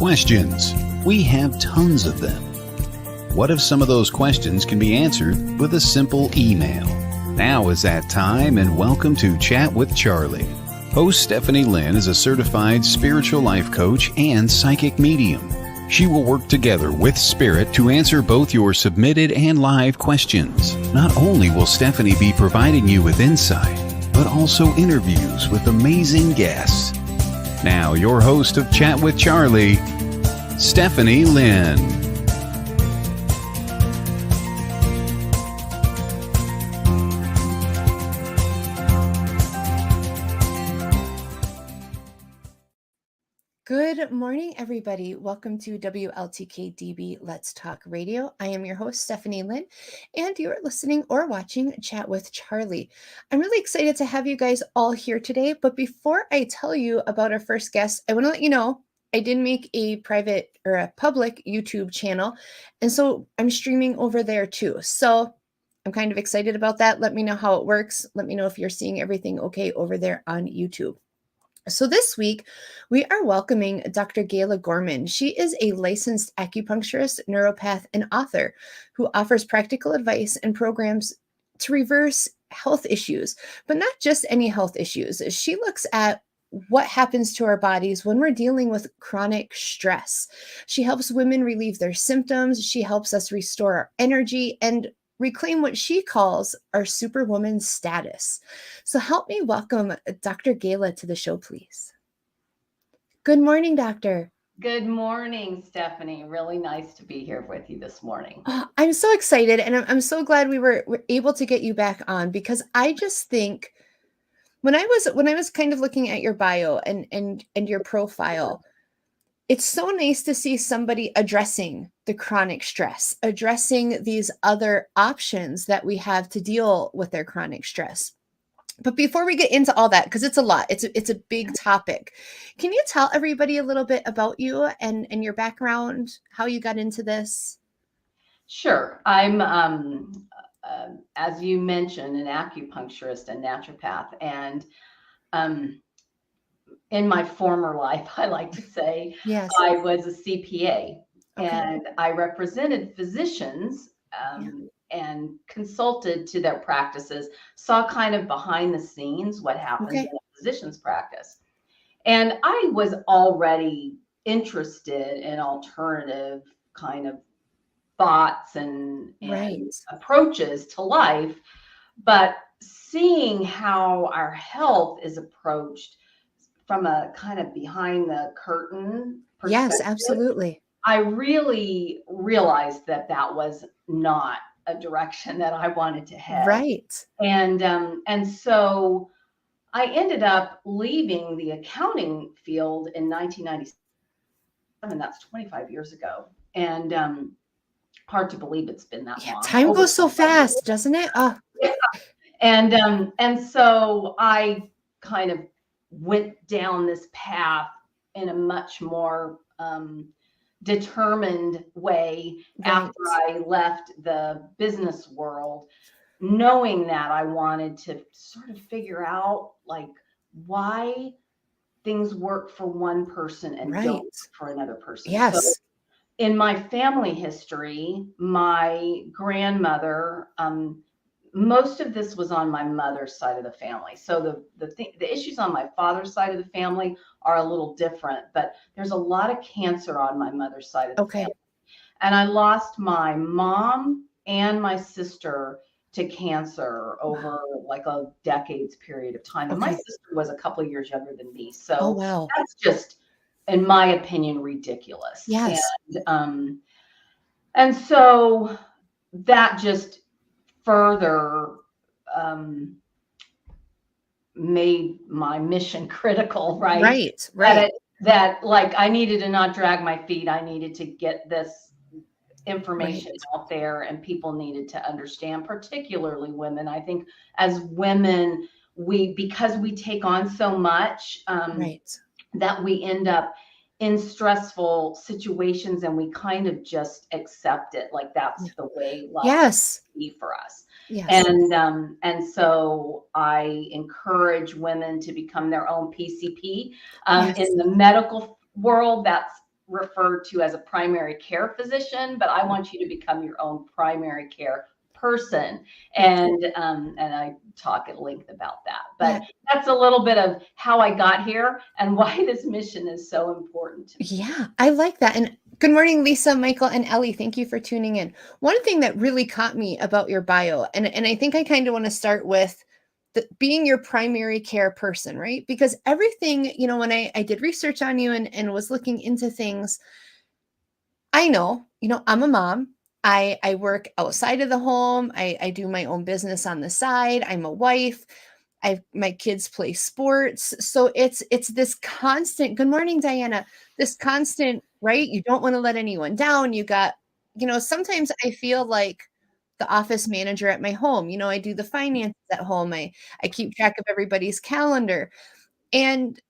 questions. We have tons of them. What if some of those questions can be answered with a simple email? Now is that time, and welcome to Chat with Charlie. Host Stephanie Lynn is a certified spiritual life coach and psychic medium. She will work together with Spirit to answer both your submitted and live questions. Not only will Stephanie be providing you with insight, but also interviews with amazing guests. Now, your host of Chat with Charlie, Stephanie Lynn. Good morning, everybody. Welcome to WLTK-DB Let's Talk Radio. I am your host, Stephanie Lynn, and you are listening or watching Chat with Charlie. I'm really excited to have you guys all here today, but before I tell you about our first guest, I want to let you know I did make a private or a public YouTube channel, and so I'm streaming over there too. So I'm kind of excited about that. Let me know how it works. Let me know if you're seeing everything okay over there on YouTube. So this week, we are welcoming Dr. Gala Gorman. She is a licensed acupuncturist, neuropath, and author who offers practical advice and programs to reverse health issues, but not just any health issues. She looks at what happens to our bodies when we're dealing with chronic stress. She helps women relieve their symptoms. She helps us restore our energy and reclaim what she calls our superwoman status. So help me welcome Dr. Gala to the show, please. Good morning, doctor. Good morning, Stephanie. Really nice to be here with you this morning. I'm so excited, and I'm so glad we were able to get you back on, because I just think when I was kind of looking at your bio and your profile, it's so nice to see somebody addressing the chronic stress, addressing these other options that we have to deal with their chronic stress. But before we get into all that, because it's a lot, it's a big topic, can you tell everybody a little bit about you and your background, how you got into this? Sure. I'm, as you mentioned, an acupuncturist and naturopath. And in my former life, I like to say, yes, I was a CPA, okay, and I represented physicians and consulted to their practices, saw kind of behind the scenes what happens in a physician's practice. And I was already interested in alternative kind of thoughts and approaches to life, but seeing how our health is approached from a kind of behind the curtain perspective. Yes, absolutely. I really realized that was not a direction that I wanted to head. Right. And so I ended up leaving the accounting field in 1997. That's 25 years ago. And hard to believe it's been that long. Time goes so fast, doesn't it? Oh. Yeah. And so I kind of went down this path in a much more determined way after I left the business world, knowing that I wanted to sort of figure out like why things work for one person and don't for another person. Yes. So in my family history, my grandmother, most of this was on my mother's side of the family. So the issues on my father's side of the family are a little different, but there's a lot of cancer on my mother's side of the family. And I lost my mom and my sister to cancer over like a decade's period of time. And my sister was a couple of years younger than me. So that's just, in my opinion, ridiculous. Yes. And so that just further made my mission critical, right? That like I needed to not drag my feet. I needed to get this information out there, and people needed to understand, particularly women. I think as women, because we take on so much, that we end up in stressful situations and we kind of just accept it. Like that's the way life be for us. Yes. And so I encourage women to become their own PCP. In the medical world, that's referred to as a primary care physician, but I want you to become your own primary care person. And I talk at length about that. But that's a little bit of how I got here and why this mission is so important to me. Yeah, I like that. And good morning, Lisa, Michael, and Ellie. Thank you for tuning in. One thing that really caught me about your bio, and I think I kind of want to start with being your primary care person, right? Because everything, when I did research on you and was looking into things, I know, I'm a mom. I work outside of the home. I do my own business on the side. I'm a wife. My kids play sports. So it's this constant, good morning, Diana, this constant, right? You don't want to let anyone down. You got, sometimes I feel like the office manager at my home. I do the finances at home. I keep track of everybody's calendar. And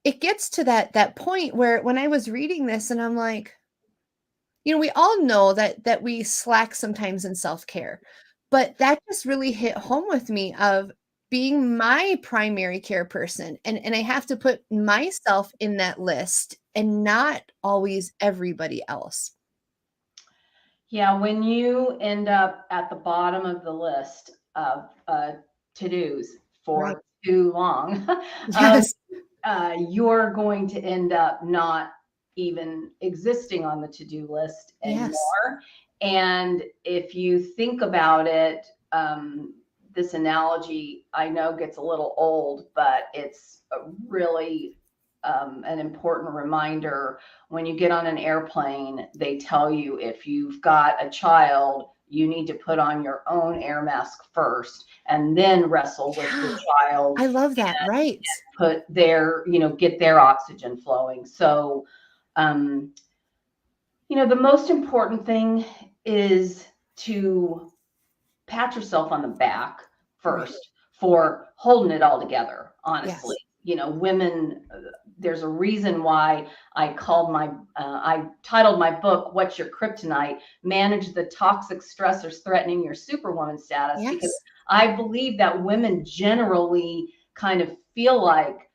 it gets to that point where when I was reading this and I'm like, we all know that we slack sometimes in self-care, but that just really hit home with me of being my primary care person. And I have to put myself in that list and not always everybody else. Yeah, when you end up at the bottom of the list of to-dos for too long, Yes. you're going to end up not even existing on the to-do list anymore. Yes. And if you think about it, this analogy I know gets a little old, but it's a really an important reminder. When you get on an airplane, they tell you if you've got a child, you need to put on your own air mask first and then wrestle with the child. I love that. Right. Put their, get their oxygen flowing. So, the most important thing is to pat yourself on the back first for holding it all together, honestly. Women, there's a reason why I titled my book, What's Your Kryptonite? Manage the Toxic Stressors Threatening Your Superwoman Status. Yes. Because I believe that women generally kind of feel like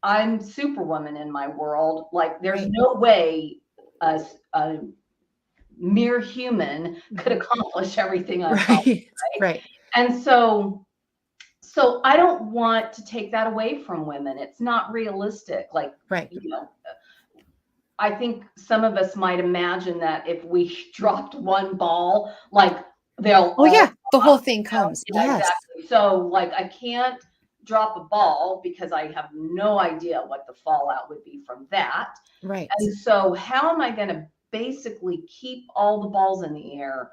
I'm Superwoman in my world. Like there's no way a mere human could accomplish everything I've accomplished. Right. And so I don't want to take that away from women. It's not realistic. Like, I think some of us might imagine that if we dropped one ball, like they'll the whole thing comes. Yes. Exactly. So like I can't drop a ball because I have no idea what the fallout would be from that. Right. And so how am I going to basically keep all the balls in the air,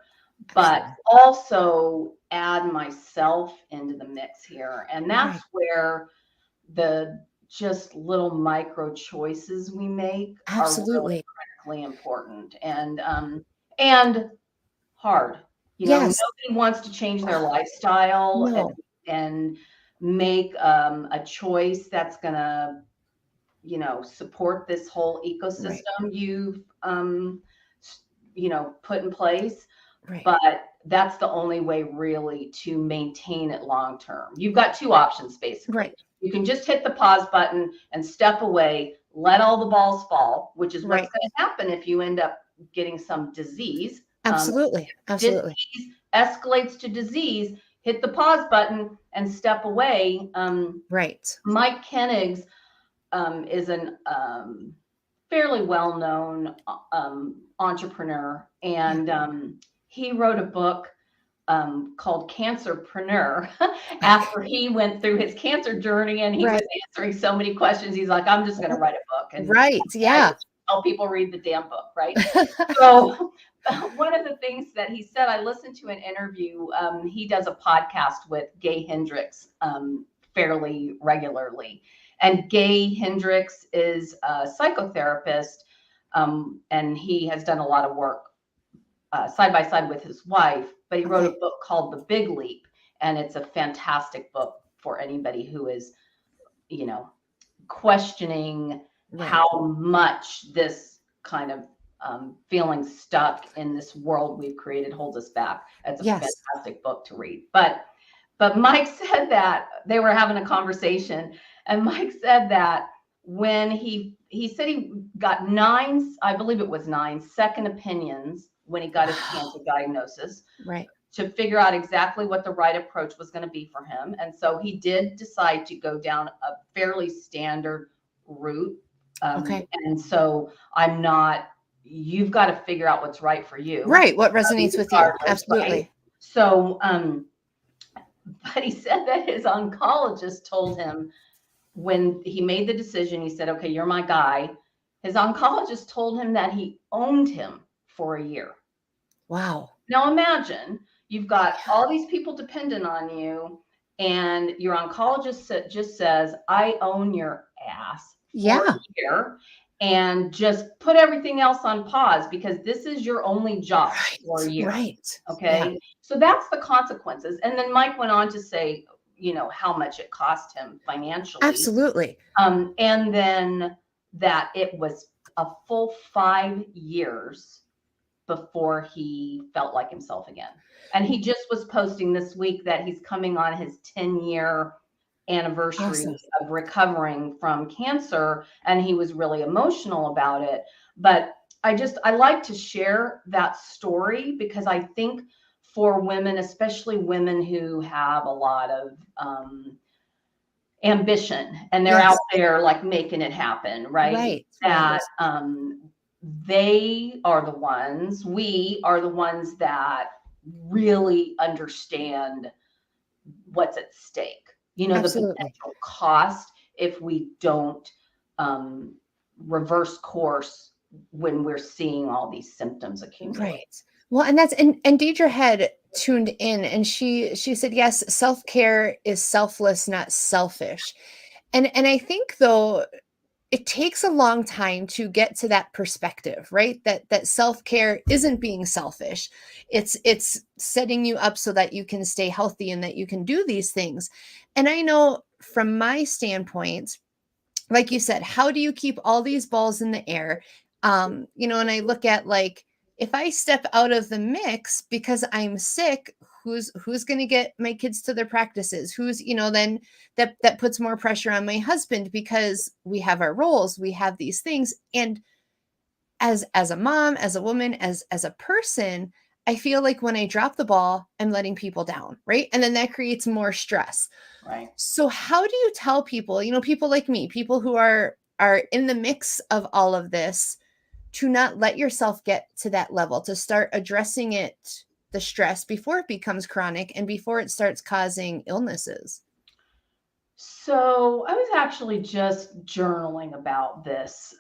but also add myself into the mix here? And that's where the just little micro choices we make are really critically important and hard. Nobody wants to change their lifestyle and make a choice that's gonna support this whole ecosystem you've put in place. But that's the only way really to maintain it long term. You've got two options basically. You can just hit the pause button and step away, let all the balls fall, which is what's going to happen if you end up getting some disease. Absolutely. Disease escalates to disease, hit the pause button and step away. Mike Koenig's is an fairly well-known entrepreneur, and he wrote a book called Cancerpreneur after he went through his cancer journey, and he was answering so many questions. He's like, I'm just going to write a book. And tell people read the damn book, right? So one of the things that he said, I listened to an interview. He does a podcast with Gay Hendricks fairly regularly. And Gay Hendricks is a psychotherapist, and he has done a lot of work side by side with his wife, but he wrote a book called The Big Leap, and it's a fantastic book for anybody who is, questioning how much this kind of feeling stuck in this world we've created holds us back. It's a fantastic book to read. But Mike said that they were having a conversation, and Mike said that when he he said he got 9, I believe it was 9 second opinions when he got his cancer diagnosis. Right. To figure out exactly what the right approach was going to be for him. And so he did decide to go down a fairly standard route. Okay. And so you've got to figure out what's right for you. Right. What resonates with you. Absolutely. Right? So, but he said that his oncologist told him when he made the decision, he said, okay, you're my guy. His oncologist told him that he owned him for a year. Wow. Now imagine you've got all these people dependent on you, and your oncologist just says, I own your ass for a year, and just put everything else on pause because this is your only job for a year. Right. Okay. Yeah. So that's the consequences. And then Mike went on to say, how much it cost him financially. Absolutely. And then that it was a full 5 years before he felt like himself again. And he just was posting this week that he's coming on his 10-year anniversary of recovering from cancer. And he was really emotional about it. But I like to share that story because I think for women, especially women who have a lot of ambition and they're out there like making it happen, right? That we are the ones that really understand what's at stake. The potential cost if we don't reverse course when we're seeing all these symptoms accumulate. Right. Well, and Deidre had tuned in and she said, yes, self-care is selfless, not selfish. And I think though, it takes a long time to get to that perspective, right? That self-care isn't being selfish. It's setting you up so that you can stay healthy and that you can do these things. And I know from my standpoint, like you said, how do you keep all these balls in the air? And I look at like, if I step out of the mix because I'm sick, who's going to get my kids to their practices? Who's, then that puts more pressure on my husband because we have our roles, we have these things. And as a mom, as a woman, as a person, I feel like when I drop the ball, I'm letting people down, right? And then that creates more stress. Right. So how do you tell people, people like me, people who are in the mix of all of this, to not let yourself get to that level, to start addressing the stress before it becomes chronic and before it starts causing illnesses? So I was actually just journaling about this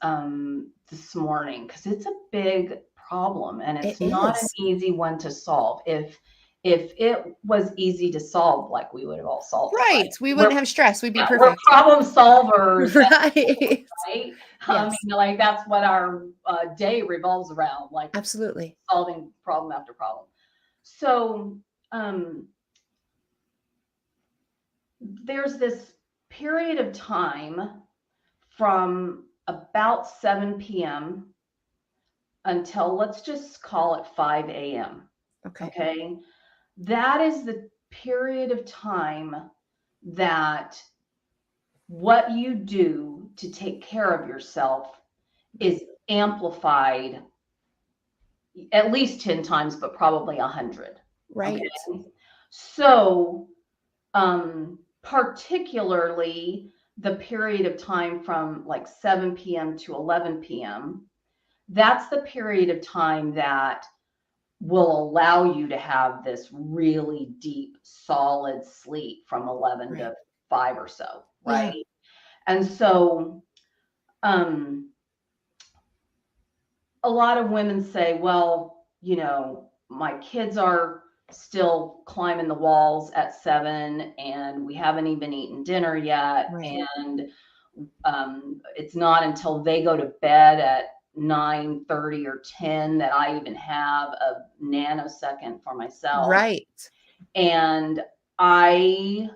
this morning because it's a big problem and it's not an easy one to solve. If it was easy to solve, like we would have all solved it. Right. We wouldn't have stress. We'd be perfect. We're problem solvers. Right. Right. I mean, like that's what our day revolves around. Like absolutely solving problem after problem. So there's this period of time from about 7 p.m. until let's just call it 5 a.m. Okay. That is the period of time that what you do to take care of yourself is amplified at least 10 times, but probably 100. Right. Okay? So, particularly the period of time from like 7 p.m. to 11 p.m., that's the period of time that will allow you to have this really deep, solid sleep from 11 to 5 or so, right? Yeah. And so a lot of women say, well, my kids are still climbing the walls at 7 and we haven't even eaten dinner yet. Right. And it's not until they go to bed at 9:30 or 10 that I even have a nanosecond for myself. Right. And I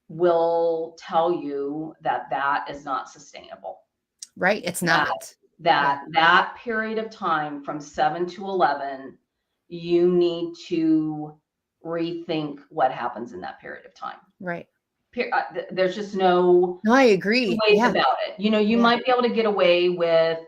will tell you that is not sustainable. Right. It's not. That period of time from 7 to 11, you need to rethink what happens in that period of time. Right. There's just no No, I agree. ways Yeah. about it. You know, you Yeah. might be able to get away with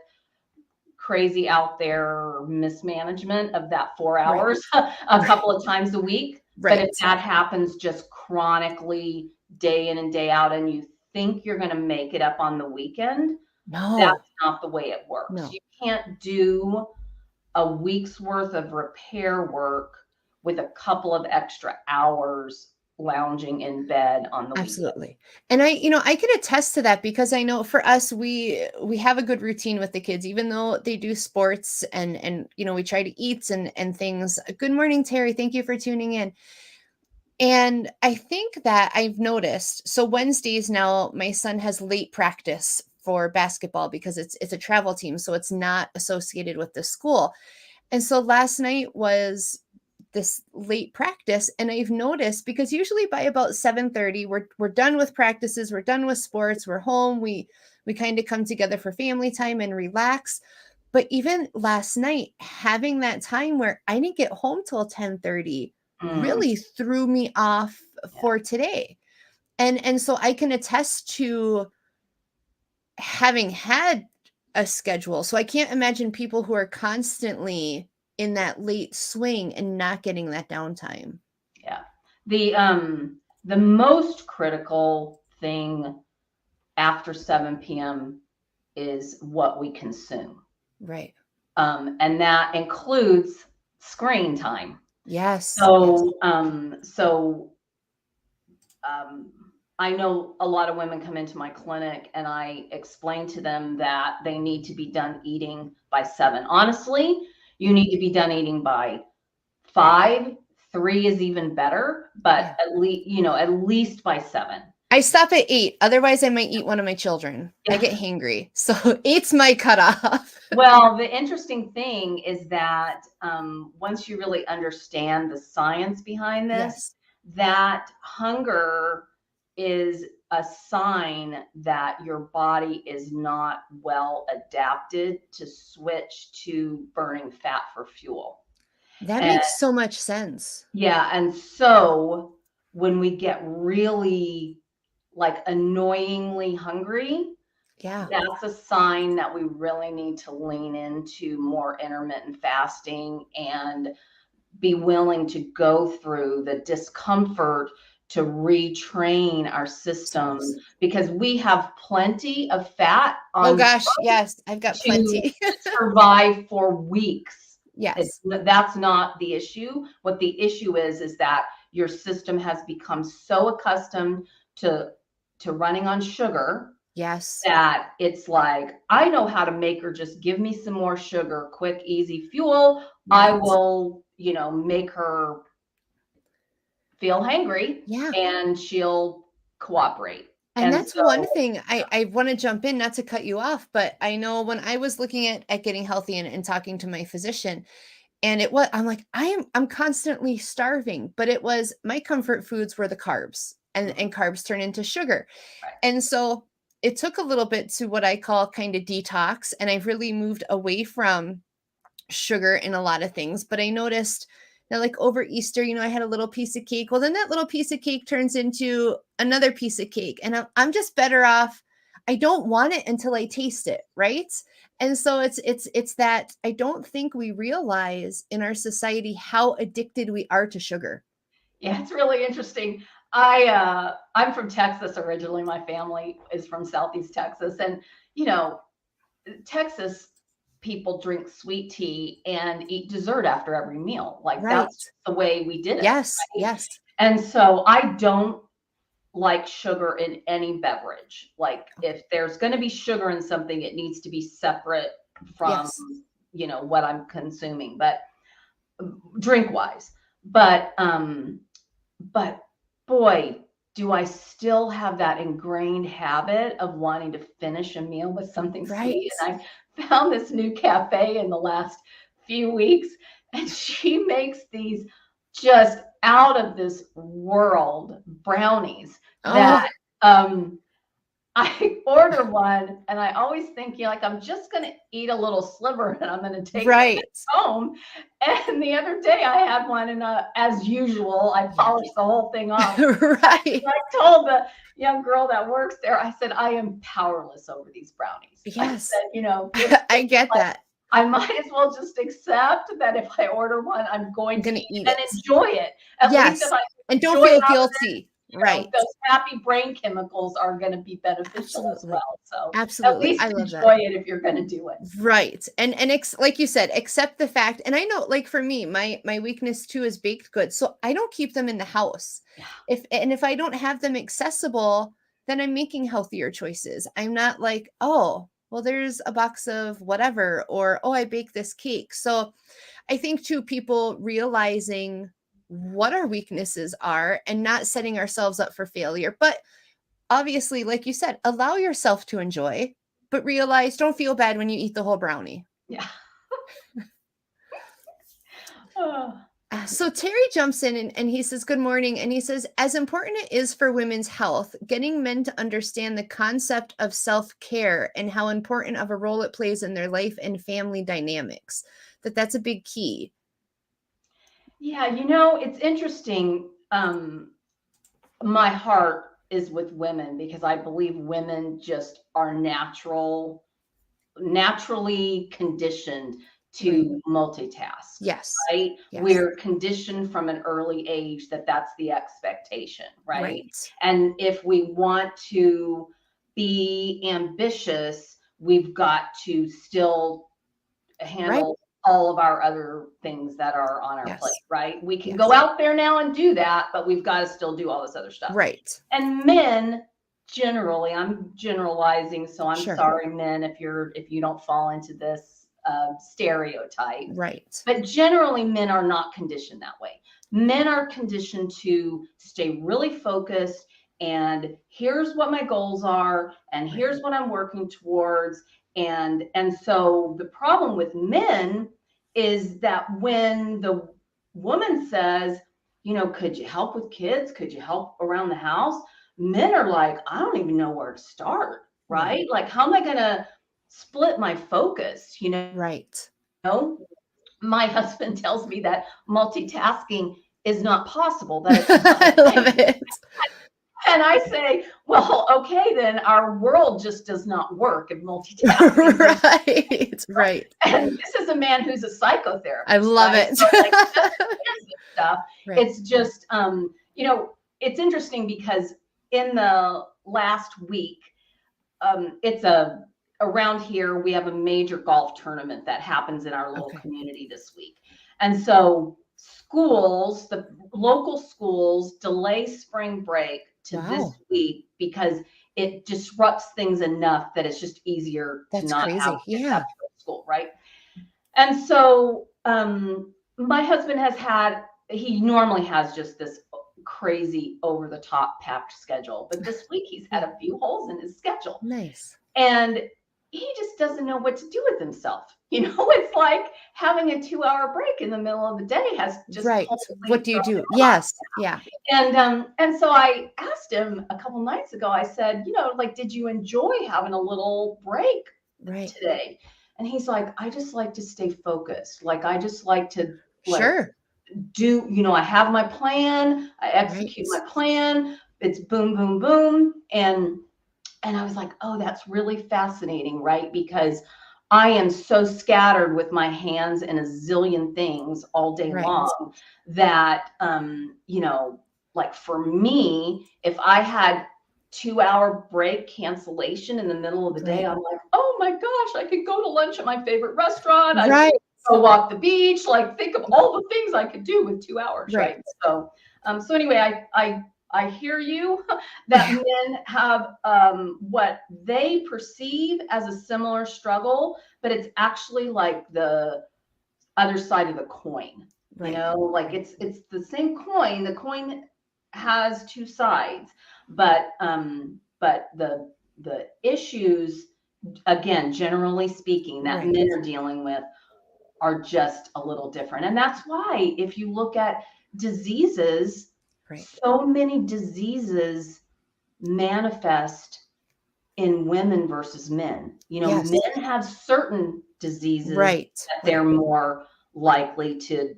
crazy out there mismanagement of that 4 hours a couple of times a week. But if that happens just chronically day in and day out, and you think you're going to make it up on the weekend, that's not the way it works. No. You can't do a week's worth of repair work with a couple of extra hours lounging in bed on the Absolutely. And I can attest to that, because I know for us, we have a good routine with the kids, even though they do sports, and we try to eat and things. Good morning, Terry. Thank you for tuning in. And I think that I've noticed, so Wednesdays now, my son has late practice for basketball because it's a travel team, so it's not associated with the school. And so last night was this late practice, and I've noticed, because usually by about 7:30 we're done with practices, we're done with sports, we're home, we kind of come together for family time and relax. But even last night, having that time where I didn't get home till 10:30 really threw me off for today. And so I can attest to having had a schedule. So I can't imagine people who are constantly in that late swing and not getting that downtime. Yeah. The most critical thing after 7 p.m. is what we consume. Right. And that includes screen time. Yes. So, I know a lot of women come into my clinic, and I explain to them that they need to be done eating by 7. Honestly, you need to be done eating by 5. 3 is even better, but at least by 7. I stop at 8. Otherwise, I might eat one of my children. I get hangry. So 8's my cutoff. Well, the interesting thing is that once you really understand the science behind this, that hunger is a sign that your body is not well adapted to switch to burning fat for fuel. That makes so much sense. Yeah. And so when we get really like annoyingly hungry, that's a sign that we really need to lean into more intermittent fasting and be willing to go through the discomfort to retrain our system, because we have plenty of fat on. Oh gosh, yes, I've got plenty. To survive for weeks. Yes. That's not the issue. What the issue is that your system has become so accustomed to running on sugar. Yes. That it's like, I know how to make her just give me some more sugar, quick, easy fuel. I will, make her feel hangry, and she'll cooperate. And that's one thing I want to jump in, not to cut you off, but I know when I was looking at getting healthy and talking to my physician, and I'm like, I'm constantly starving, but it was my comfort foods were the carbs, and carbs turn into sugar. And so it took a little bit to what I call kind of detox, and I've really moved away from sugar in a lot of things. But I noticed that, like, over Easter, I had a little piece of cake. Well, then that little piece of cake turns into another piece of cake, and I'm just better off. I don't want it until I taste it, right? And so it's that I don't think we realize in our society how addicted we are to sugar. Yeah, it's really interesting. I'm from Texas originally. My family is from Southeast Texas, and Texas people drink sweet tea and eat dessert after every meal. Like that's the way we did it. Yes, right? yes. And so I don't like sugar in any beverage. Like if there's going to be sugar in something, it needs to be separate from what I'm consuming, but drink wise. But boy, do I still have that ingrained habit of wanting to finish a meal with something sweet. And I found this new cafe in the last few weeks, and she makes these just out of this world brownies that I order one, and I always think, like, I'm just going to eat a little sliver and I'm going to take Right. it home. And the other day I had one, and as usual, I polished the whole thing off. Right. I told the young girl that works there, I said, I am powerless over these brownies. Yes. I said, I get that. I might as well just accept that if I order one, I'm going to eat and it. enjoy it. At least if I and don't enjoy feel it out of guilty. it, Right. those happy brain chemicals are going to be beneficial as well. So at least I love enjoy that. it if you're going to do it. Right. And like you said, accept the fact. And I know, like for me, my weakness too is baked goods. So I don't keep them in the house. Yeah. If I don't have them accessible, then I'm making healthier choices. I'm not like, oh, well, there's a box of whatever, or oh, I baked this cake. So I think too, people realizing what our weaknesses are and not setting ourselves up for failure. But obviously, like you said, allow yourself to enjoy, but realize, don't feel bad when you eat the whole brownie. Yeah. So Terry jumps in and he says, good morning. And he says, as important it is for women's health, getting men to understand the concept of self-care and how important of a role it plays in their life and family dynamics, that's a big key. Yeah. It's interesting. My heart is with women because I believe women just are naturally conditioned to multitask. Yes. Right. Yes. We're conditioned from an early age that's the expectation. Right. And if we want to be ambitious, we've got to still handle all of our other things that are on our plate. Right. We can go out there now and do that, but we've got to still do all this other stuff. Right. And men, generally, I'm generalizing, so I'm sorry, men, if you don't fall into this stereotype. Right. But generally, men are not conditioned that way. Men are conditioned to stay really focused, and here's what my goals are, and here's what I'm working towards. And so the problem with men is that when the woman says, could you help with kids? Could you help around the house? Men are like, I don't even know where to start, right? Like, how am I going to split my focus, Right. My husband tells me that multitasking is not possible. That it's I love it. And I say, well, okay, then our world just does not work if multitasking. Right. And this is a man who's a psychotherapist. I love it. So, stuff. It's just, it's interesting because in the last week, around here, we have a major golf tournament that happens in our little community this week. And so the local schools delay spring break to this week because it disrupts things enough that it's just easier to not have kids have to go to school, right? And so my husband he normally has just this crazy over the top packed schedule, but this week he's had a few holes in his schedule. Nice. And he just doesn't know what to do with himself. It's like having a 2-hour break in the middle of the day has just what do you do? Yes. Yeah. And so I asked him a couple nights ago, I said, did you enjoy having a little break today? And he's like, I just like to stay focused. Like, I just like to do, I have my plan, I execute my plan. It's boom, boom, boom. And I was like, oh, that's really fascinating, right? Because I am so scattered with my hands in a zillion things all day long that, like for me, if I had 2-hour break cancellation in the middle of the day, I'm like, oh my gosh, I could go to lunch at my favorite restaurant. I could go walk the beach, like think of all the things I could do with 2 hours. Right. So anyway, I hear you that men have what they perceive as a similar struggle, but it's actually like the other side of the coin. Like it's the same coin. The coin has two sides, but the issues, again, generally speaking, that men are dealing with are just a little different. And that's why if you look at diseases, so many diseases manifest in women versus men. Yes. Men have certain diseases Right. that they're more likely to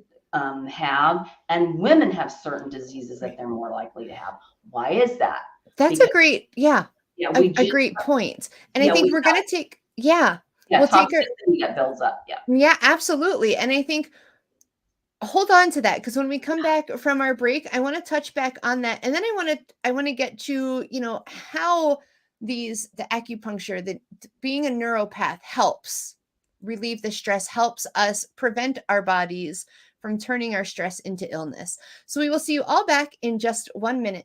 have, and women have certain diseases that they're more likely to have. Why is that? That's Because a great, a great point. And I think we're going to take, we'll take toxicity that builds up. Yeah, absolutely. And I think hold on to that, because when we come back from our break, I want to touch back on that, and then I want to get to how the acupuncture, the being a neuropath, helps relieve the stress, helps us prevent our bodies from turning our stress into illness. So we will see you all back in just 1 minute.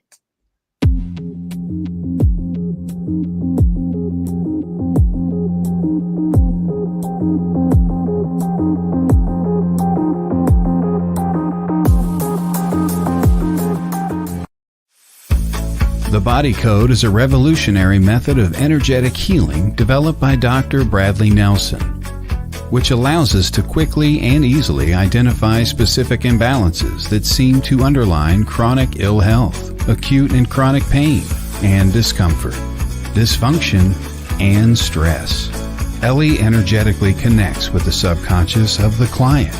The Body Code is a revolutionary method of energetic healing developed by Dr. Bradley Nelson, which allows us to quickly and easily identify specific imbalances that seem to underline chronic ill health, acute and chronic pain, and discomfort, dysfunction, and stress. Ellie energetically connects with the subconscious of the client.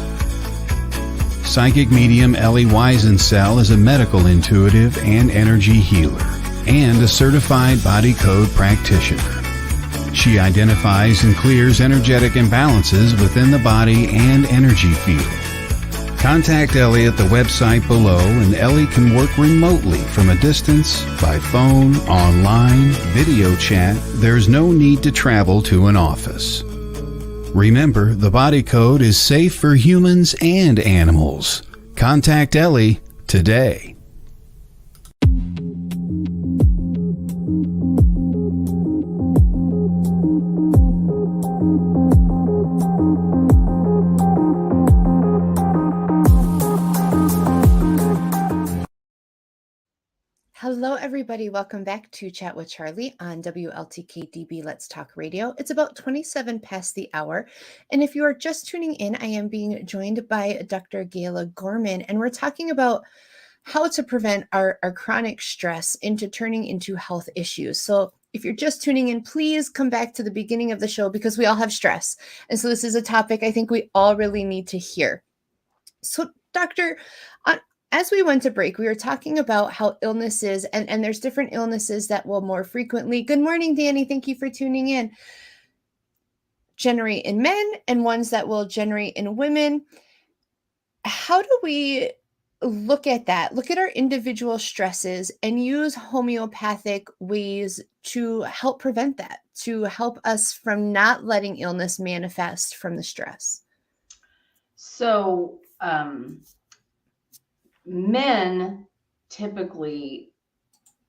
Psychic medium Ellie Weisensell is a medical intuitive and energy healer, and a certified body code practitioner. She identifies and clears energetic imbalances within the body and energy field. Contact Ellie at the website below, and Ellie can work remotely from a distance, by phone, online, video chat. There's no need to travel to an office. Remember, the Body Code is safe for humans and animals. Contact Ellie today. Hello, everybody. Welcome back to Chat with Charlie on WLTK-DB Let's Talk Radio. It's about 27 past the hour. And if you are just tuning in, I am being joined by Dr. Gala Gorman, and we're talking about how to prevent our chronic stress into turning into health issues. So if you're just tuning in, please come back to the beginning of the show, because we all have stress. And so this is a topic I think we all really need to hear. So, Doctor, as we went to break, we were talking about how illnesses, and there's different illnesses that will more frequently, good morning, Danny, thank you for tuning in, generate in men, and ones that will generate in women. How do we look at that, look at our individual stresses, and use homeopathic ways to help prevent that, to help us from not letting illness manifest from the stress? So, men typically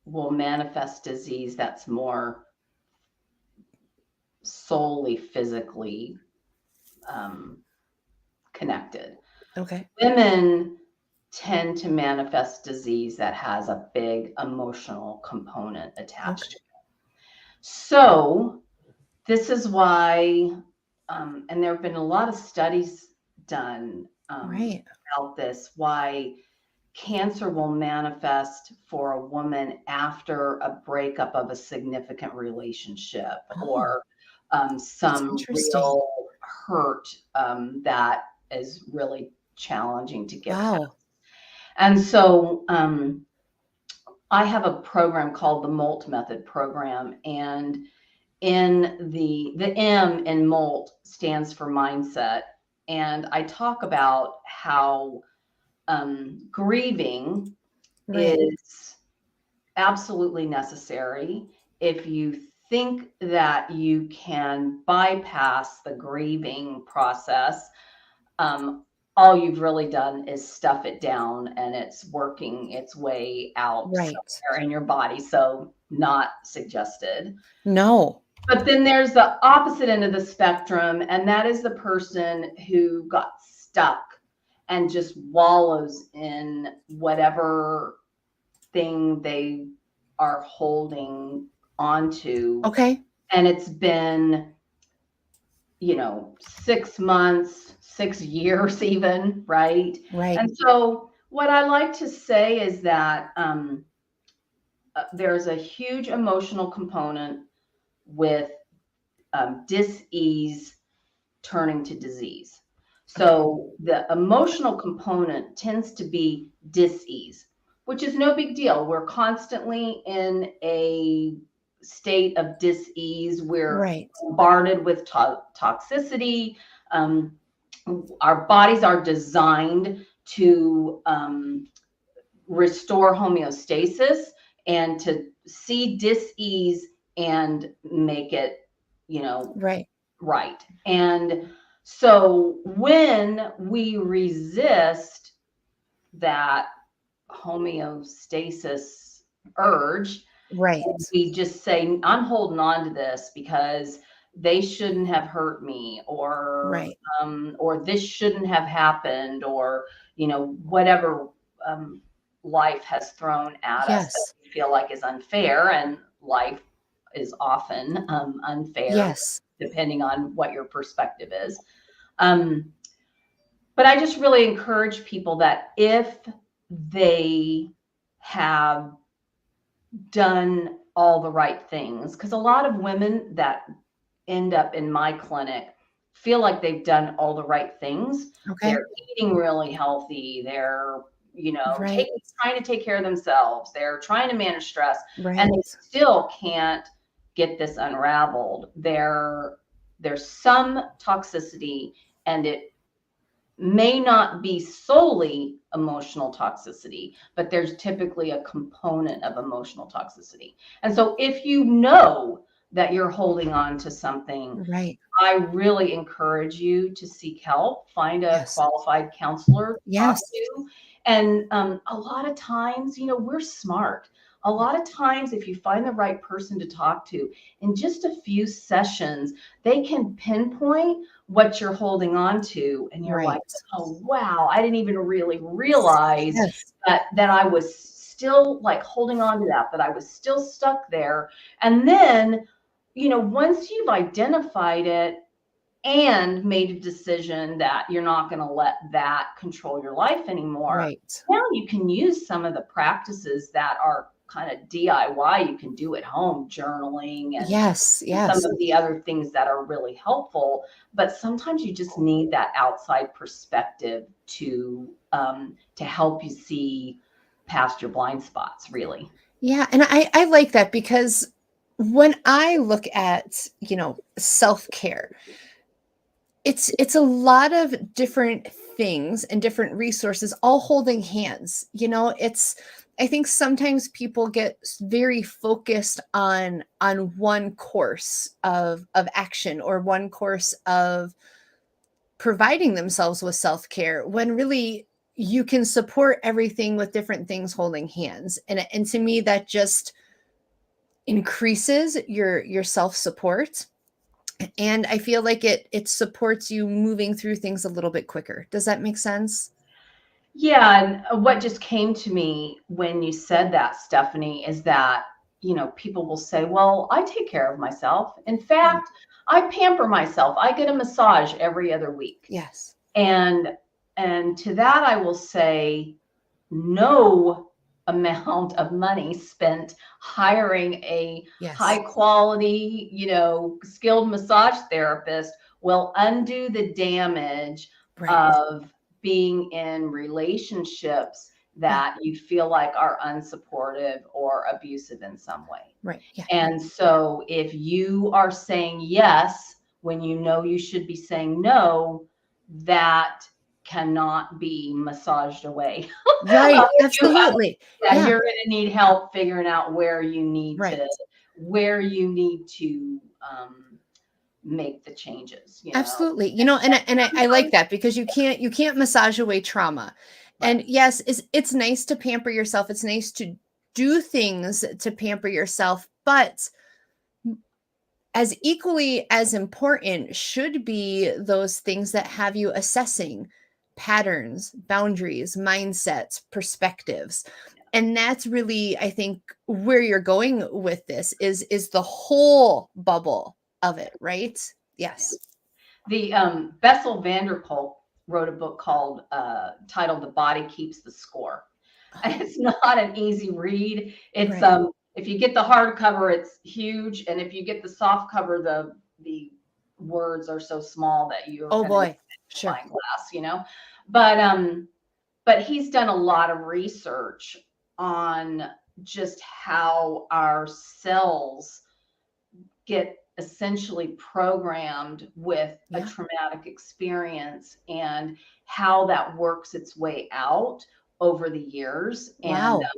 will manifest disease that's more solely physically connected. Okay. Women tend to manifest disease that has a big emotional component attached to it. So this is why, and there have been a lot of studies done about this, why cancer will manifest for a woman after a breakup of a significant relationship, or some real hurt that is really challenging to get past. And so I have a program called the MOLT Method program, and in the M in MOLT stands for mindset. And I talk about how grieving is absolutely necessary. If you think that you can bypass the grieving process, all you've really done is stuff it down, and it's working its way out somewhere in your body. So not suggested. No. But then there's the opposite end of the spectrum, and that is the person who got stuck and just wallows in whatever thing they are holding onto. Okay. And it's been, 6 months, 6 years even, right? Right. And so what I like to say is that there's a huge emotional component with dis-ease turning to disease. So the emotional component tends to be dis-ease, which is no big deal. We're constantly in a state of dis-ease. We're bombarded with toxicity. Our bodies are designed to restore homeostasis and to see dis-ease and make it, right. And so when we resist that homeostasis urge, we just say, I'm holding on to this because they shouldn't have hurt me, or this shouldn't have happened, or whatever life has thrown at us that we feel like is unfair, and life is often unfair, depending on what your perspective is. But I just really encourage people that if they have done all the right things, because a lot of women that end up in my clinic feel like they've done all the right things. They're eating really healthy. They're, trying to take care of themselves. They're trying to manage stress, and they still can't get this unraveled. There's some toxicity, and it may not be solely emotional toxicity, but there's typically a component of emotional toxicity. And so if you know that you're holding on to something, I really encourage you to seek help, find a qualified counselor to talk to. And a lot of times, we're smart. A lot of times, if you find the right person to talk to, in just a few sessions, they can pinpoint what you're holding on to. And you're like, oh, wow, I didn't even really realize that I was still like holding on to that I was still stuck there. And then, once you've identified it and made a decision that you're not going to let that control your life anymore, now you can use some of the practices that are kind of DIY. You can do at home, journaling and some of the other things that are really helpful. But sometimes you just need that outside perspective to help you see past your blind spots, really. Yeah. And I like that, because when I look at, self-care, it's a lot of different things and different resources all holding hands. I think sometimes people get very focused on one course of action, or one course of providing themselves with self-care, when really you can support everything with different things holding hands. And to me, that just increases your self-support. And I feel like it supports you moving through things a little bit quicker. Does that make sense? Yeah. And what just came to me when you said that, Stephanie, is that, people will say, well, I take care of myself. In fact, I pamper myself. I get a massage every other week. Yes. And to that, I will say, no amount of money spent hiring a high quality, skilled massage therapist will undo the damage of being in relationships that you feel like are unsupportive or abusive in some way. And so if you are saying yes when you know you should be saying no, that cannot be massaged away. Absolutely. You're going to need help figuring out where you need to make the changes. Absolutely. And I like that, because you can't massage away trauma. And yes, it's nice to pamper yourself. It's nice to do things to pamper yourself, but as equally as important should be those things that have you assessing patterns, boundaries, mindsets, perspectives. And that's really, I think, where you're going with this is the whole bubble of it, right? Yes. The Bessel van der Kolk wrote a book called titled "The Body Keeps the Score." And it's not an easy read. It's if you get the hardcover, it's huge. And if you get the soft cover, the words are so small that you're Oh going boy. to Sure. find glass, you know. But he's done a lot of research on just how our cells get essentially programmed with a traumatic experience and how that works its way out over the years. Wow. And,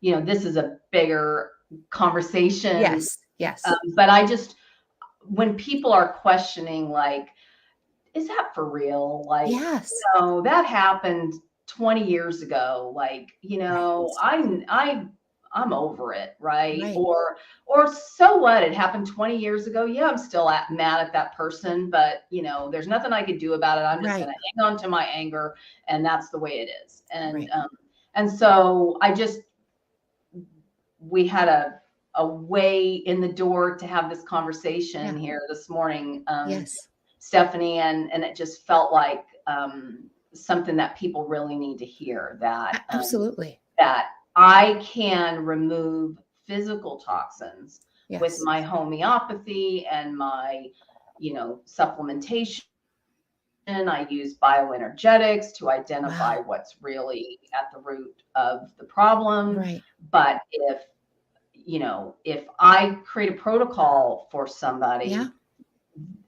you know, this is a bigger conversation. Yes. Yes. But I just, when people are questioning, like, is that for real? Like, Yes. you know, that happened 20 years ago. Like, you know, I'm over it, right? Or so what? It happened 20 years ago. Yeah, I'm still mad at that person, but you know, there's nothing I could do about it. I'm just going to hang on to my anger, and that's the way it is. And so we had a way in the door to have this conversation here this morning. Stephanie, and it just felt like something that people really need to hear, that absolutely, that I can remove physical toxins with my homeopathy and my, you know, supplementation. I use bioenergetics to identify what's really at the root of the problem. But if I create a protocol for somebody,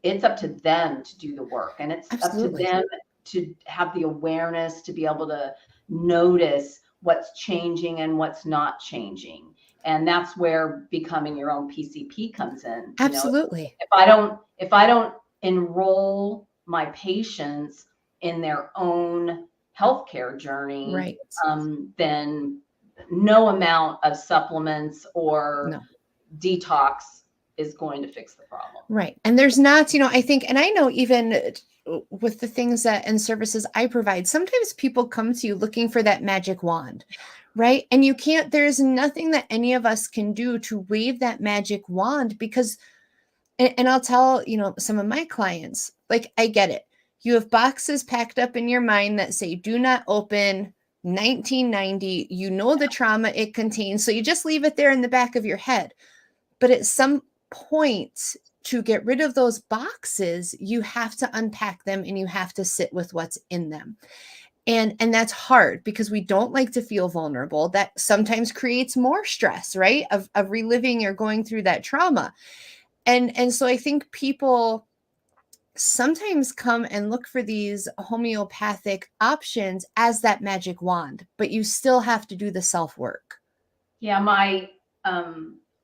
it's up to them to do the work, and it's up to them to have the awareness to be able to notice what's changing and what's not changing. And that's where becoming your own PCP comes in. Absolutely. If I don't enroll my patients in their own healthcare journey, then no amount of supplements or detox is going to fix the problem. Right. And there's not, I think, and I know even with the things and services I provide, sometimes people come to you looking for that magic wand, right? And there's nothing that any of us can do to wave that magic wand, because, and I'll tell, some of my clients, like, I get it. You have boxes packed up in your mind that say, do not open 1990, the trauma it contains. So you just leave it there in the back of your head. But at some point, to get rid of those boxes, you have to unpack them and you have to sit with what's in them. And that's hard because we don't like to feel vulnerable. That sometimes creates more stress, right? Of reliving or going through that trauma. And so I think people sometimes come and look for these homeopathic options as that magic wand, but you still have to do the self-work. Yeah,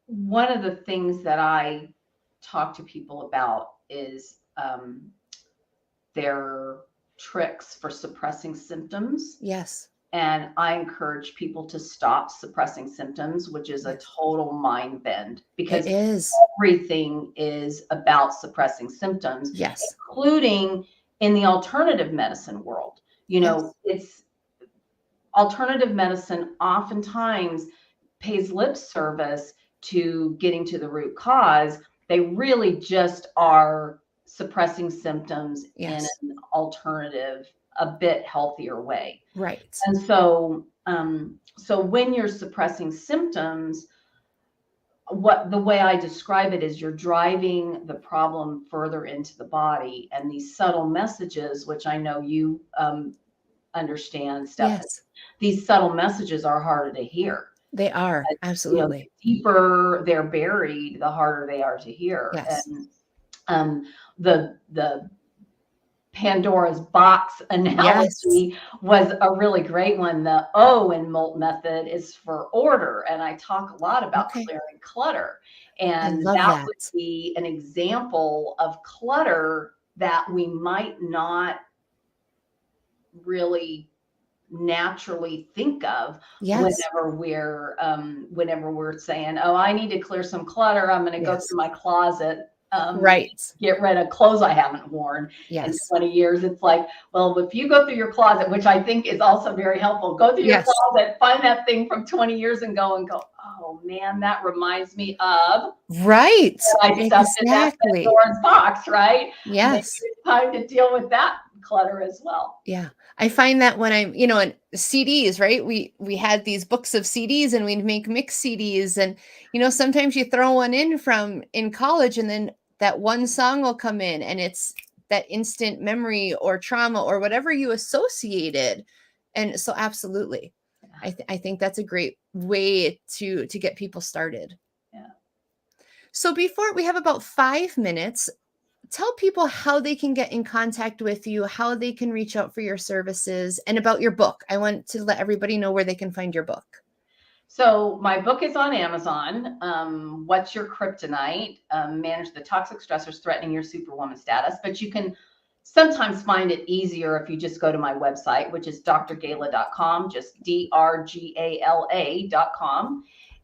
one of the things that I talk to people about is their tricks for suppressing symptoms. Yes. And I encourage people to stop suppressing symptoms, which is a total mind bend, because everything is about suppressing symptoms, including in the alternative medicine world. It's alternative medicine oftentimes pays lip service to getting to the root cause. They really just are suppressing symptoms in an alternative, a bit healthier way. Right. And so when you're suppressing symptoms, the way I describe it is you're driving the problem further into the body, and these subtle messages, which I know you understand, Stephanie, these subtle messages are harder to hear. They are, absolutely. The deeper they're buried, the harder they are to hear. Yes. And the Pandora's box analogy was a really great one. The O in MOLT method is for order. And I talk a lot about clearing clutter. And that would be an example of clutter that we might not really naturally think of whenever we're saying, oh, I need to clear some clutter. I'm going to go through my closet, get rid of clothes I haven't worn in 20 years. It's like, well, if you go through your closet, which I think is also very helpful, go through your closet, find that thing from 20 years and go, oh man, that reminds me of I stuffed in that Pandora's box, right? Yes. Maybe it's time to deal with that clutter as well. Yeah. I find that when I'm, in CDs, right? We had these books of CDs and we'd make mix CDs. And, sometimes you throw one in college and then that one song will come in and it's that instant memory or trauma or whatever you associated. And so absolutely. I think that's a great way to get people started. Yeah. So before we have about 5 minutes, tell people how they can get in contact with you, how they can reach out for your services, and about your book. I want to let everybody know where they can find your book. So my book is on Amazon. What's Your Kryptonite? Manage the toxic stressors threatening your superwoman status. But you can sometimes find it easier if you just go to my website, which is drgala.com, just drgala.com.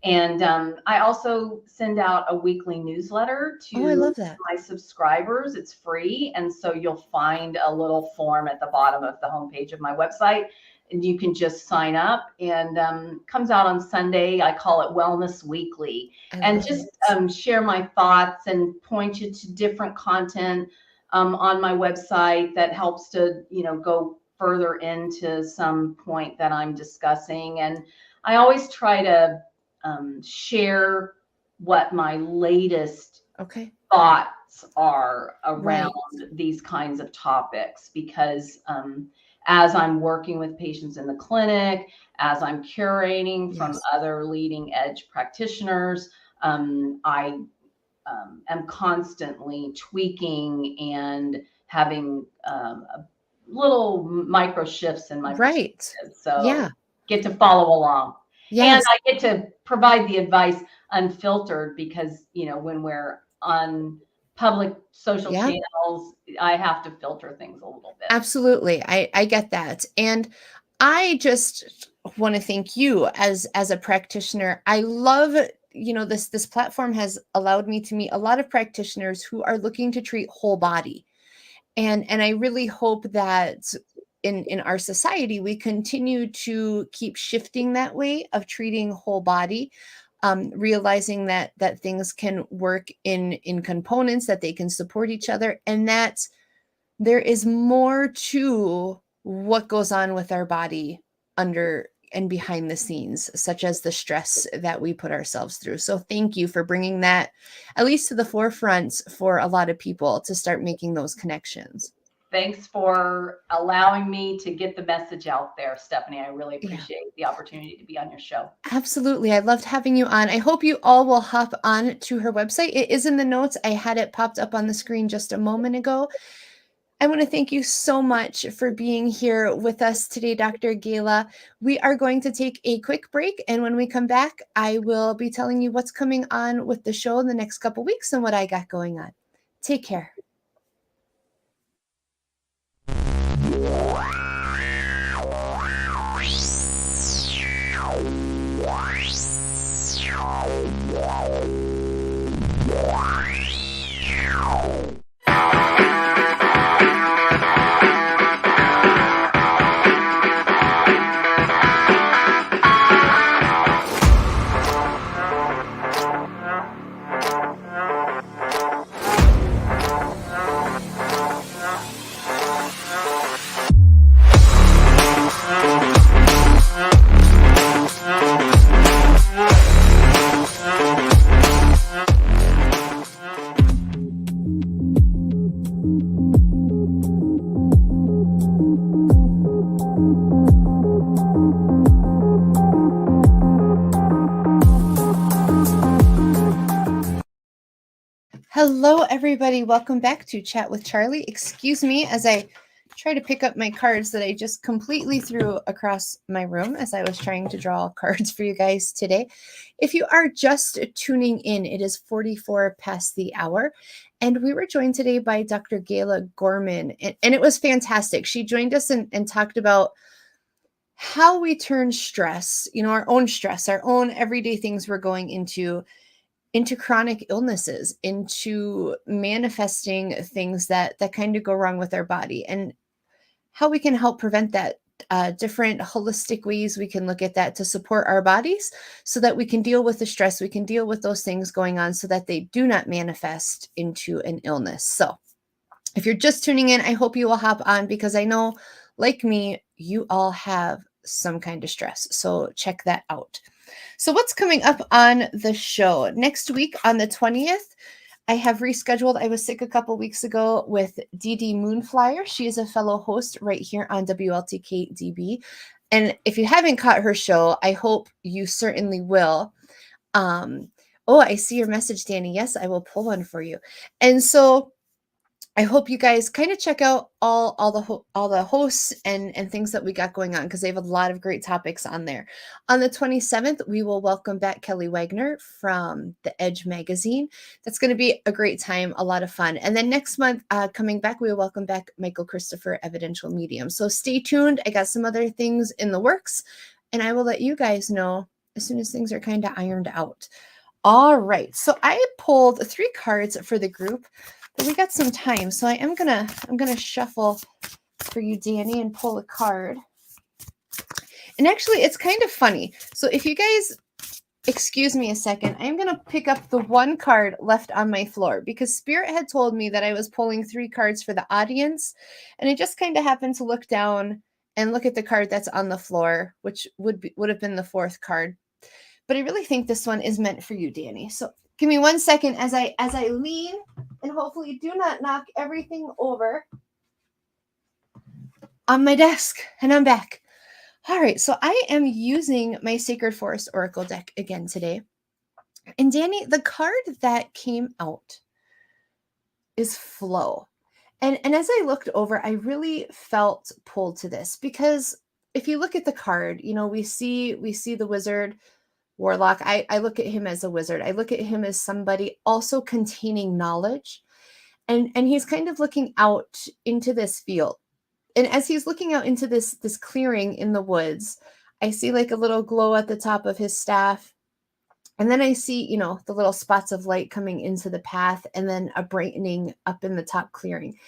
And I also send out a weekly newsletter Oh, I to love that. my subscribers. It's free. And so you'll find a little form at the bottom of the homepage of my website. And you can just sign up, and comes out on Sunday. I call it Wellness Weekly, and just share my thoughts and point you to different content on my website that helps to, go further into some point that I'm discussing. And I always try to share what my latest thoughts are around these kinds of topics, because as I'm working with patients in the clinic, as I'm curating from other leading edge practitioners, I am constantly tweaking and having little micro shifts in my perspective. So get to follow along. And I get to provide the advice unfiltered, because, when we're on public social channels, I have to filter things a little bit. Absolutely. I get that. And I just want to thank you as a practitioner. I love, this platform has allowed me to meet a lot of practitioners who are looking to treat whole body. And I really hope that in our society, we continue to keep shifting that way of treating whole body. Realizing that things can work in components, that they can support each other, and that there is more to what goes on with our body under and behind the scenes, such as the stress that we put ourselves through. So thank you for bringing that at least to the forefront for a lot of people to start making those connections. Thanks for allowing me to get the message out there, Stephanie. I really appreciate the opportunity to be on your show. Absolutely. I loved having you on. I hope you all will hop on to her website. It is in the notes. I had it popped up on the screen just a moment ago. I want to thank you so much for being here with us today, Dr. Gala. We are going to take a quick break, and when we come back, I will be telling you what's coming on with the show in the next couple weeks and what I got going on. Take care. Hello, everybody. Welcome back to Chat with Charlie. Excuse me as I try to pick up my cards that I just completely threw across my room as I was trying to draw cards for you guys today. If you are just tuning in, it is 44 past the hour, and we were joined today by Dr. Gala Gorman, and it was fantastic. She joined us and talked about how we turn stress, our own stress, our own everyday things we're going into chronic illnesses, into manifesting things that kind of go wrong with our body, and how we can help prevent that. Different holistic ways we can look at that to support our bodies so that we can deal with the stress, we can deal with those things going on so that they do not manifest into an illness. So If you're just tuning in, I hope you will hop on because I know, like me, you all have some kind of stress. So check that out. So what's coming up on the show? Next week on the 20th, I have rescheduled. I was sick a couple weeks ago with DD Moonflyer. She is a fellow host right here on WLTK-DB. And if you haven't caught her show, I hope you certainly will. Oh, I see your message, Danny. Yes, I will pull one for you. And so I hope you guys kind of check out all the hosts and things that we got going on because they have a lot of great topics on there. On the 27th, we will welcome back Kelly Wagner from the Edge magazine. That's going to be a great time, a lot of fun. And then next month, coming back, we will welcome back Michael Christopher, Evidential Medium. So stay tuned. I got some other things in the works, and I will let you guys know as soon as things are kind of ironed out. All right. So I pulled 3 cards for the group. But we got some time, so I'm gonna shuffle for you, Danny, and pull a card. And actually, it's kind of funny. So if you guys excuse me a second, I'm gonna pick up the 1 card left on my floor because Spirit had told me that I was pulling 3 cards for the audience, and I just kind of happened to look down and look at the card that's on the floor, which would have been the 4th card. But I really think this one is meant for you, Danny. So give me 1 second as I lean and hopefully do not knock everything over on my desk. And I'm back. All right, so I am using my Sacred Forest Oracle deck again today. And Danny, the card that came out is flow. And as I looked over, I really felt pulled to this because if you look at the card, we see the wizard, warlock. I look at him as a wizard. I look at him as somebody also containing knowledge. And he's kind of looking out into this field. And as he's looking out into this clearing in the woods, I see like a little glow at the top of his staff. And then I see, the little spots of light coming into the path and then a brightening up in the top clearing.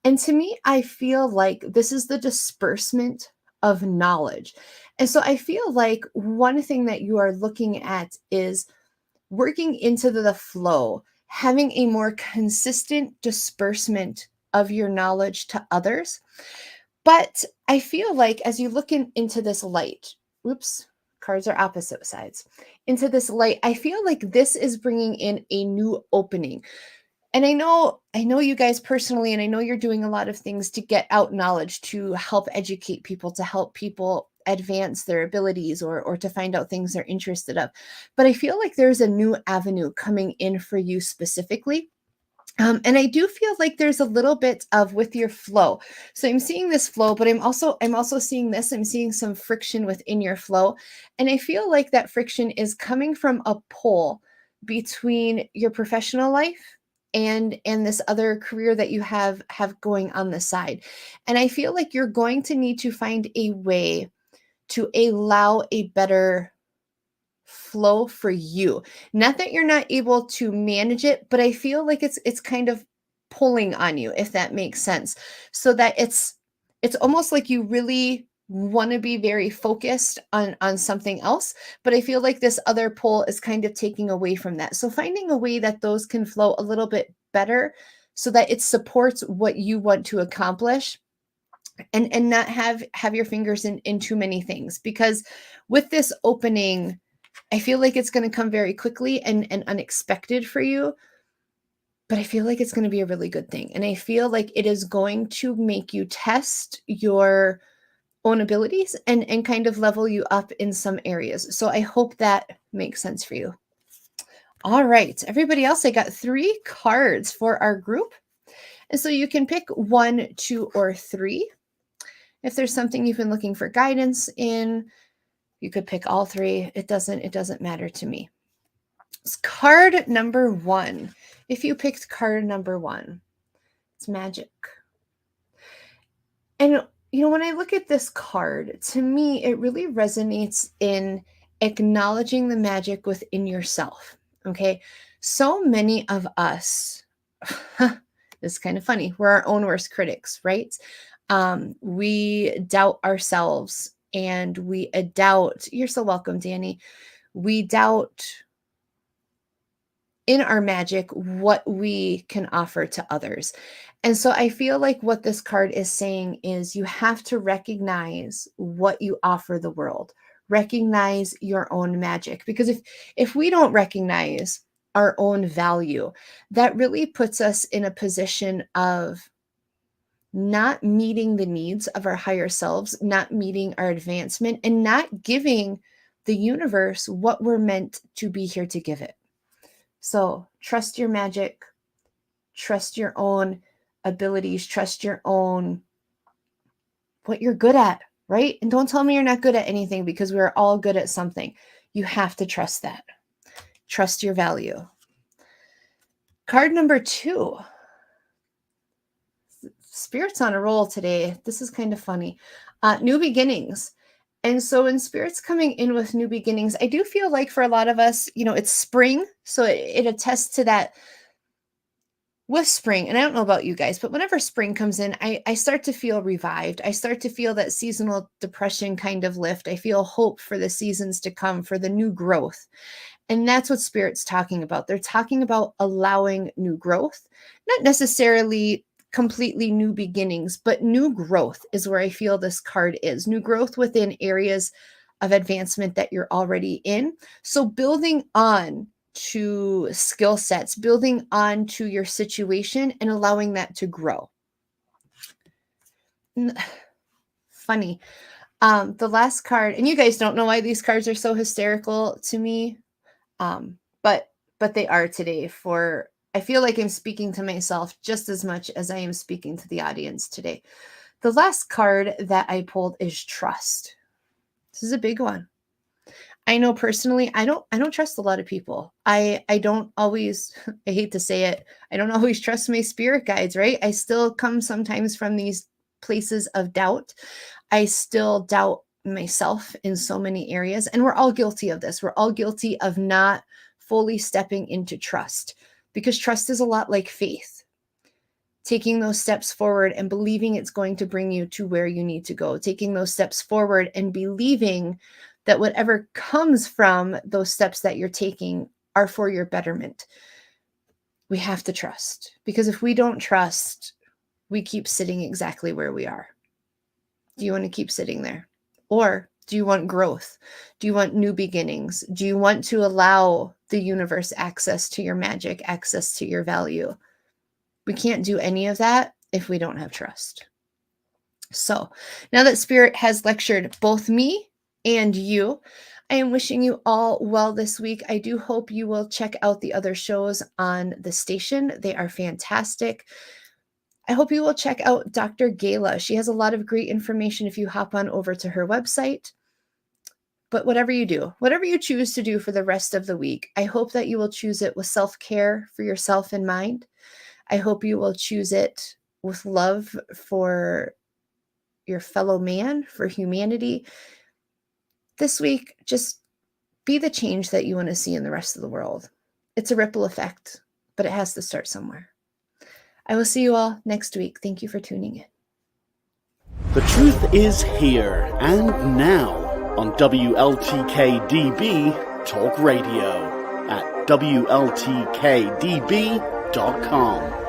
And to me, I feel like this is the disbursement of knowledge. And so I feel like one thing that you are looking at is working into the flow, having a more consistent disbursement of your knowledge to others. But I feel like as you look into this light, cards are opposite sides, into this light, I feel like this is bringing in a new opening. And I know you guys personally, and I know you're doing a lot of things to get out knowledge, to help educate people, to help people advance their abilities or to find out things they're interested of. But I feel like there's a new avenue coming in for you specifically. And I do feel like there's a little bit of with your flow. So I'm seeing this flow, but I'm also seeing this. I'm seeing some friction within your flow. And I feel like that friction is coming from a pull between your professional life and this other career that you have going on the side. And I feel like you're going to need to find a way to allow a better flow for you. Not that you're not able to manage it, but I feel like it's kind of pulling on you, if that makes sense. So that it's almost like you really want to be very focused on something else, but I feel like this other pull is kind of taking away from that. So finding a way that those can flow a little bit better so that it supports what you want to accomplish and not have your fingers in too many things. Because with this opening, I feel like it's going to come very quickly and unexpected for you, but I feel like it's going to be a really good thing. And I feel like it is going to make you test your own abilities and kind of level you up in some areas. So I hope that makes sense for you. All right, everybody else, I got 3 cards for our group. And so you can pick 1, 2, or 3. If there's something you've been looking for guidance in, you could pick all 3. It doesn't matter to me. It's card number 1. If you picked card number 1, it's magic. And when I look at this card, to me, it really resonates in acknowledging the magic within yourself. Okay. So many of us, this is kind of funny. We're our own worst critics, right? We doubt ourselves and we doubt, you're so welcome, Danny. We doubt in our magic what we can offer to others. And so I feel like what this card is saying is you have to recognize what you offer the world. Recognize your own magic, because if we don't recognize our own value, that really puts us in a position of not meeting the needs of our higher selves, not meeting our advancement, and not giving the universe what we're meant to be here to give it. So trust your magic, trust your own abilities, trust your own, what you're good at, right? And don't tell me you're not good at anything, because we're all good at something. You have to trust that. Trust your value. Card number 2. Spirit's on a roll today. This is kind of funny. New beginnings. And so when Spirit's coming in with new beginnings, I do feel like for a lot of us, it's spring. So it attests to that with spring. And I don't know about you guys, but whenever spring comes in, I start to feel revived. I start to feel that seasonal depression kind of lift. I feel hope for the seasons to come, for the new growth. And that's what Spirit's talking about. They're talking about allowing new growth, not necessarily completely new beginnings, but new growth is where I feel this card is. New growth within areas of advancement that you're already in. So building on to skill sets, building on to your situation and allowing that to grow. Funny. The last card, and you guys don't know why these cards are so hysterical to me, but they are today. I feel like I'm speaking to myself just as much as I am speaking to the audience today. The last card that I pulled is trust. This is a big one. I know personally, I don't trust a lot of people. I don't always, I hate to say it, I don't always trust my spirit guides, right? I still come sometimes from these places of doubt. I still doubt myself in so many areas, and we're all guilty of this. We're all guilty of not fully stepping into trust, because trust is a lot like faith. Taking those steps forward and believing it's going to bring you to where you need to go. Taking those steps forward and believing that whatever comes from those steps that you're taking are for your betterment. We have to trust, because if we don't trust, we keep sitting exactly where we are. Do you want to keep sitting there? Or do you want growth? Do you want new beginnings? Do you want to allow the universe access to your magic, access to your value? We can't do any of that if we don't have trust. So now that Spirit has lectured both me and you, I am wishing you all well this week. I do hope you will check out the other shows on the station. They are fantastic. I hope you will check out Dr. Gala. She has a lot of great information if you hop on over to her website. But whatever you do, whatever you choose to do for the rest of the week, I hope that you will choose it with self-care for yourself in mind. I hope you will choose it with love for your fellow man, for humanity. This week, just be the change that you want to see in the rest of the world. It's a ripple effect, but it has to start somewhere. I will see you all next week. Thank you for tuning in. The truth is here and now on WLTK-DB Talk Radio at WLTK-DB.com.